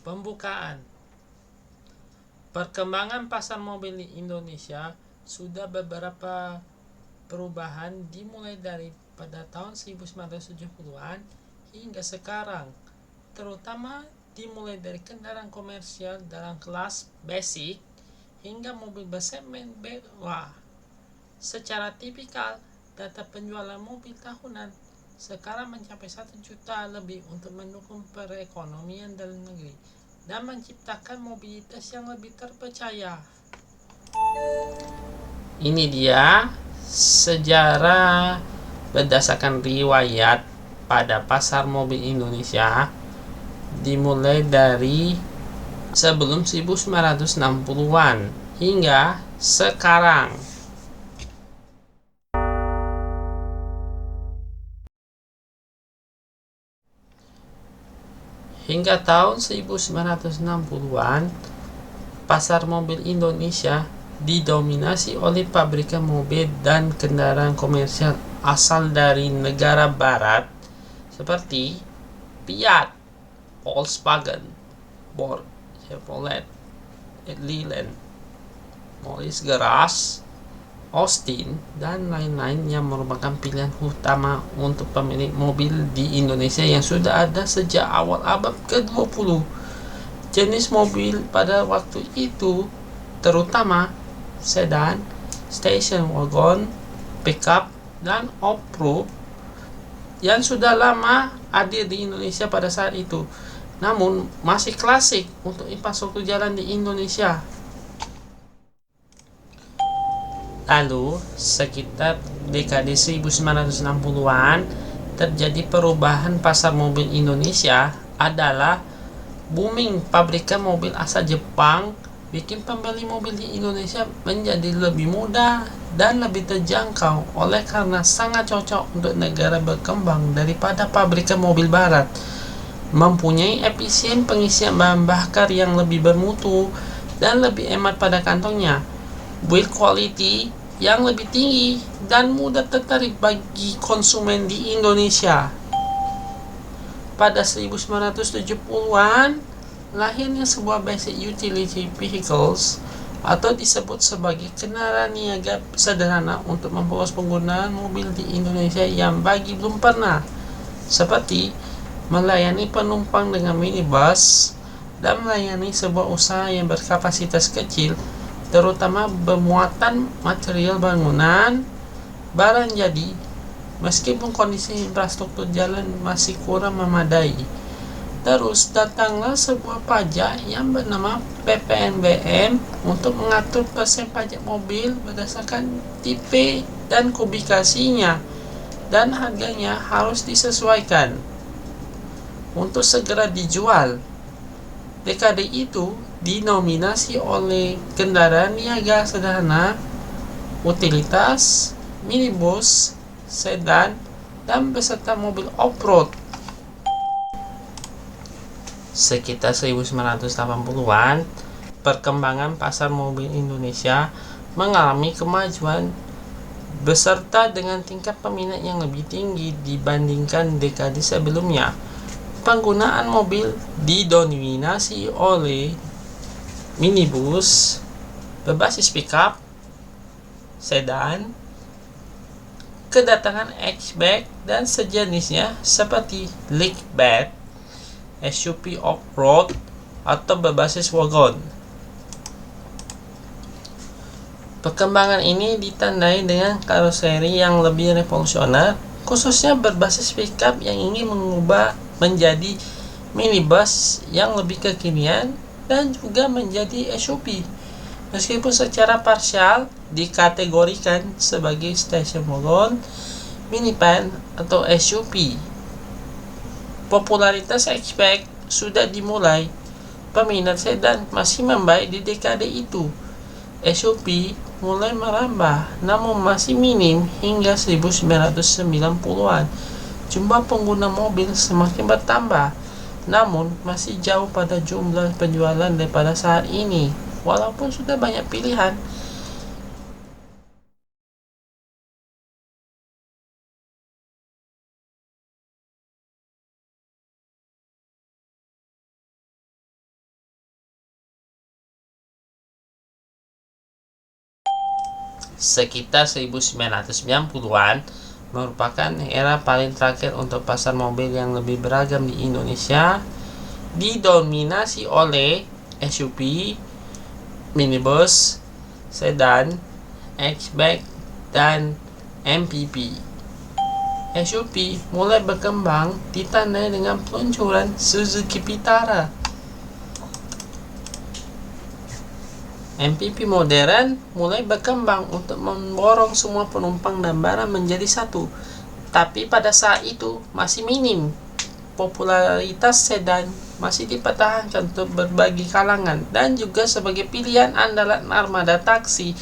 Pembukaan. Perkembangan pasar mobil di Indonesia sudah beberapa perubahan dimulai dari pada tahun 1970-an hingga sekarang, terutama dimulai dari kendaraan komersial dalam kelas basic hingga mobil bersegmen mewah. Secara tipikal, data penjualan mobil tahunan sekarang mencapai 1 juta lebih untuk mendukung perekonomian dalam negeri dan menciptakan mobilitas yang lebih terpercaya. Ini dia sejarah berdasarkan riwayat pada pasar mobil Indonesia dimulai dari sebelum 1960-an hingga sekarang. Hingga tahun 1960-an, pasar mobil Indonesia didominasi oleh pabrikan mobil dan kendaraan komersial asal dari negara barat seperti Fiat, Volkswagen, Ford, Chevrolet, Leland, Morris Garage, Austin, dan lain-lain yang merupakan pilihan utama untuk pemilik mobil di Indonesia yang sudah ada sejak awal abad ke-20. Jenis mobil pada waktu itu terutama sedan, station wagon, pickup, dan off-road yang sudah lama hadir di Indonesia pada saat itu, namun masih klasik untuk infrastruktur jalan di Indonesia. Lalu, sekitar dekade 1960-an, terjadi perubahan pasar mobil Indonesia adalah booming pabrikan mobil asal Jepang bikin pembeli mobil di Indonesia menjadi lebih mudah dan lebih terjangkau oleh karena sangat cocok untuk negara berkembang daripada pabrikan mobil barat. Mempunyai efisien pengisian bahan bakar yang lebih bermutu dan lebih hemat pada kantongnya, build quality yang lebih tinggi dan mudah tertarik bagi konsumen di Indonesia. Pada 1970-an, lahirnya sebuah basic utility vehicles atau disebut sebagai kendaraan niaga sederhana untuk memperluas penggunaan mobil di Indonesia yang bagi belum pernah, seperti melayani penumpang dengan minibus dan melayani sebuah usaha yang berkapasitas kecil, terutama bermuatan material bangunan, barang jadi, meskipun kondisi infrastruktur jalan masih kurang memadai. Terus datanglah sebuah pajak yang bernama PPNBM untuk mengatur persen pajak mobil berdasarkan tipe dan kubikasinya, dan harganya harus disesuaikan untuk segera dijual. Dekade itu dinominasi oleh kendaraan niaga sederhana, utilitas, minibus, sedan, dan beserta mobil off-road. Sekitar 1980-an, perkembangan pasar mobil Indonesia mengalami kemajuan beserta dengan tingkat peminat yang lebih tinggi dibandingkan dekade sebelumnya. Penggunaan mobil didominasi oleh minibus berbasis pickup, sedan, kedatangan hatchback dan sejenisnya seperti liftback, SUV off-road, atau berbasis wagon. Perkembangan ini ditandai dengan karoseri yang lebih revolusioner, khususnya berbasis pickup yang ingin mengubah menjadi minibus yang lebih kekinian dan juga menjadi SUV, meskipun secara parsial dikategorikan sebagai station wagon, minivan, atau SUV. Popularitas hatchback sudah dimulai, peminat sedan masih membaik di dekade itu. SUV mulai merambah, namun masih minim hingga 1990-an. Jumlah pengguna mobil semakin bertambah, namun masih jauh pada jumlah penjualan daripada saat ini. Walaupun sudah banyak pilihan, sekitar 1990-an merupakan era paling terakhir untuk pasar mobil yang lebih beragam di Indonesia, didominasi oleh SUV, minibus, sedan, hatchback, dan MPV. SUV mulai berkembang ditandai dengan peluncuran Suzuki Vitara. MPV modern mulai berkembang untuk memborong semua penumpang dan barang menjadi satu, tapi pada saat itu masih minim. Popularitas sedan masih dipertahankan untuk berbagai kalangan dan juga sebagai pilihan andalan armada taksi.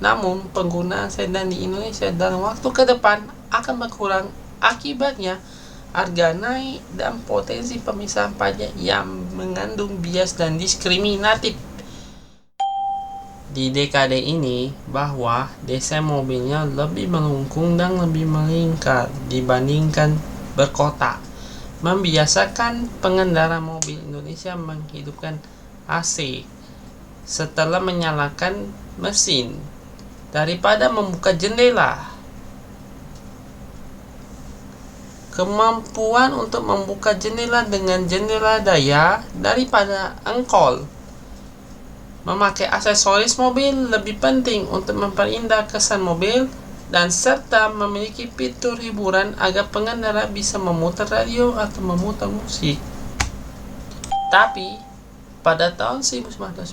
Namun, penggunaan sedan di Indonesia dalam waktu ke depan akan berkurang. Akibatnya, harga naik dan potensi pemisahan pajak yang mengandung bias dan diskriminatif. Di dekade ini, bahwa desain mobilnya lebih melengkung dan lebih melingkar dibandingkan berkotak, membiasakan pengendara mobil Indonesia menghidupkan AC setelah menyalakan mesin daripada membuka jendela. Kemampuan untuk membuka jendela dengan jendela daya daripada engkol. Memakai aksesoris mobil lebih penting untuk memperindah kesan mobil dan serta memiliki fitur hiburan agar pengendara bisa memutar radio atau memutar musik. Tapi pada tahun 1997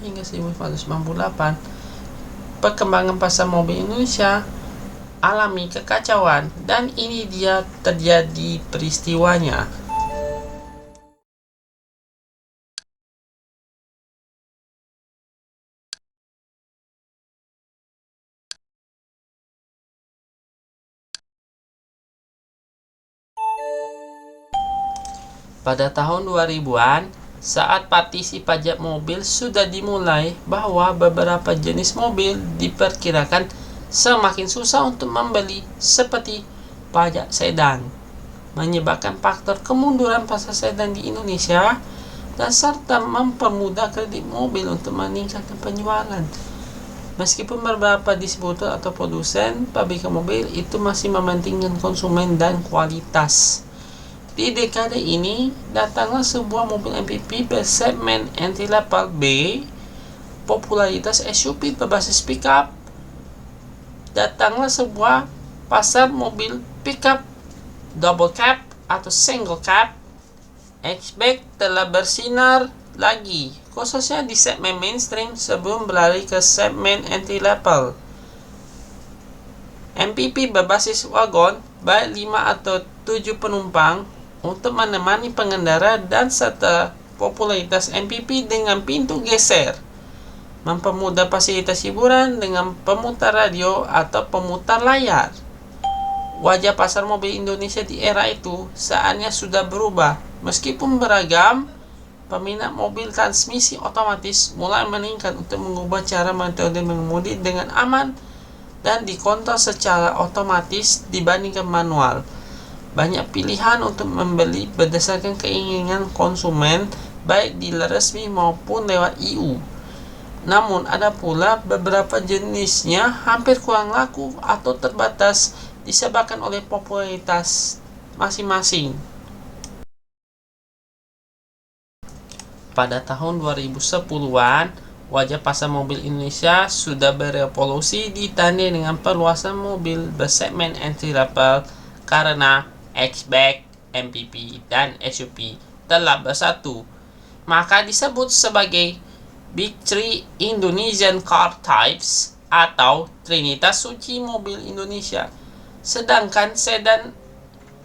hingga 1998, perkembangan pasar mobil Indonesia alami kekacauan, dan ini dia terjadi peristiwanya. Pada tahun 2000-an, saat partisi pajak mobil sudah dimulai, bahwa beberapa jenis mobil diperkirakan semakin susah untuk membeli, seperti pajak sedan, menyebabkan faktor kemunduran pasar sedan di Indonesia, dan serta mempermudah kredit mobil untuk meningkatkan penjualan. Meskipun beberapa distributor atau produsen pabrikan mobil itu masih mementingkan konsumen dan kualitas. Di dekade ini, datanglah sebuah mobil MPV bersegmen entry level B, popularitas SUV berbasis pickup. Datanglah sebuah pasar mobil pickup double cab atau single cab. Hatchback telah bersinar lagi, khususnya di segmen mainstream sebelum berlari ke segmen entry level. MPV berbasis wagon, baik 5 atau 7 penumpang, untuk menemani pengendara, dan serta popularitas MPV dengan pintu geser, mempermudah fasilitas hiburan dengan pemutar radio atau pemutar layar. Wajah pasar mobil Indonesia di era itu saatnya sudah berubah. Meskipun beragam, peminat mobil transmisi otomatis mulai meningkat untuk mengubah cara metode mengemudi dengan aman dan dikontrol secara otomatis dibandingkan manual. Banyak pilihan untuk membeli berdasarkan keinginan konsumen, baik dealer resmi maupun lewat EU. Namun ada pula beberapa jenisnya hampir kurang laku atau terbatas disebabkan oleh popularitas masing-masing. Pada tahun 2010-an, wajah pasar mobil Indonesia sudah berevolusi ditandai dengan perluasan mobil bersegmen entry level karena hatchback, MPV, dan SUV telah bersatu. Maka disebut sebagai Big Three Indonesian Car Types atau Trinitas Suci Mobil Indonesia. Sedangkan sedan,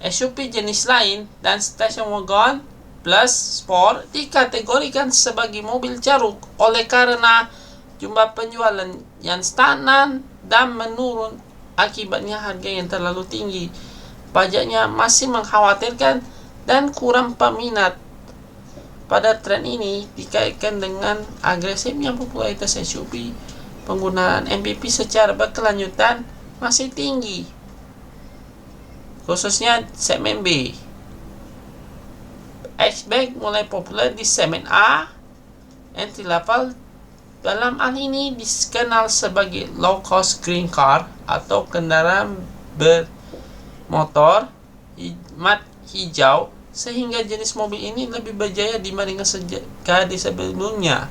SUV jenis lain, dan station wagon plus sport dikategorikan sebagai mobil caruk oleh karena jumlah penjualan yang stagnan dan menurun akibatnya harga yang terlalu tinggi. Pajaknya masih mengkhawatirkan dan kurang peminat. Pada tren ini dikaitkan dengan agresifnya popularitas SUV, penggunaan MPV secara berkelanjutan masih tinggi, khususnya segmen B. Hatchback mulai populer di segmen A, entry level, Dalam hal ini dikenal sebagai low cost green car atau kendaraan bermotor mat hijau, sehingga jenis mobil ini lebih berjaya dibandingkan dekade sebelumnya.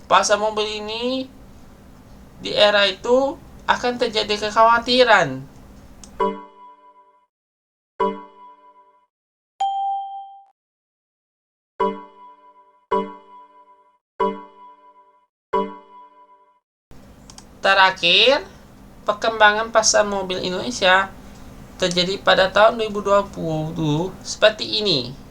Pasar mobil ini di era itu akan terjadi kekhawatiran terakhir. Perkembangan pasar mobil Indonesia terjadi pada tahun 2020 seperti ini.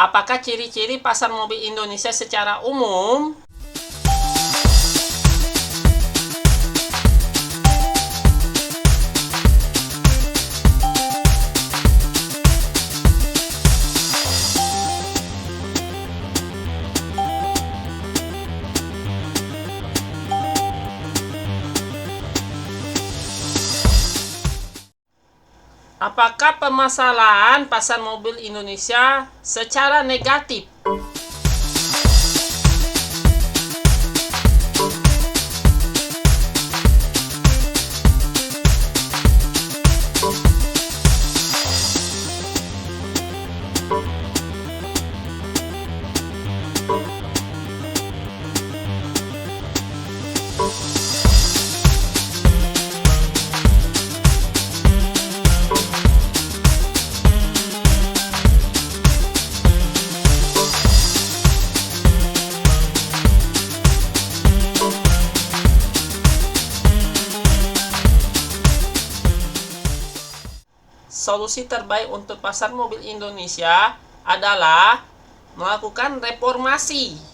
Apakah ciri-ciri pasar mobil Indonesia secara umum? Apakah permasalahan pasar mobil Indonesia secara negatif? Solusi terbaik untuk pasar mobil Indonesia adalah melakukan reformasi.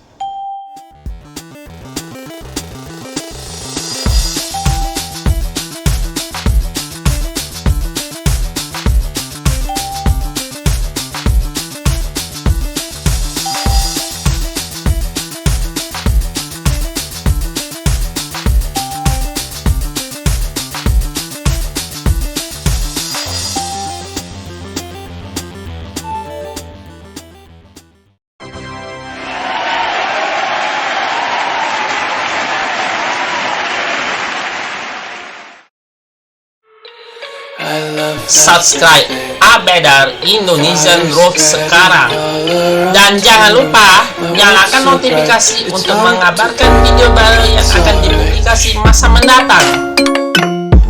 Subscribe Abedar Indonesian Road sekarang, dan jangan lupa nyalakan notifikasi untuk mengabarkan video baru yang akan dipublikasi masa mendatang.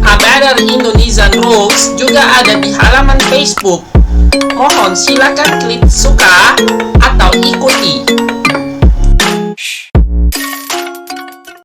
Abedar Indonesian Roads juga ada di halaman Facebook. Mohon silakan klik suka atau ikuti.